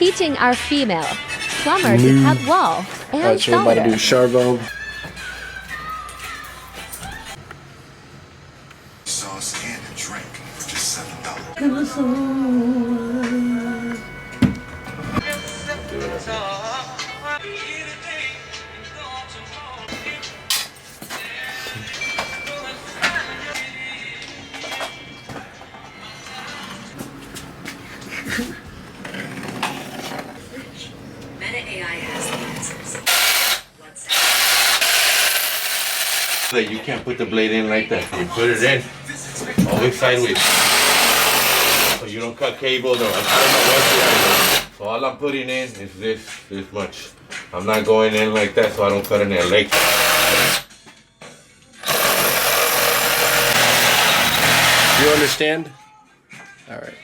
teaching our female plumber to cut wall and Alright, so we're about to do solder. Charvo. Sauce and a drink for just $7. Meta AI has the answers. That you can't put the blade in like that. You put it in always sideways. So you don't cut cables or I don't know what you are. So all I'm putting in is this much. I'm not going in like that so I don't cut in their legs. You understand? Alright.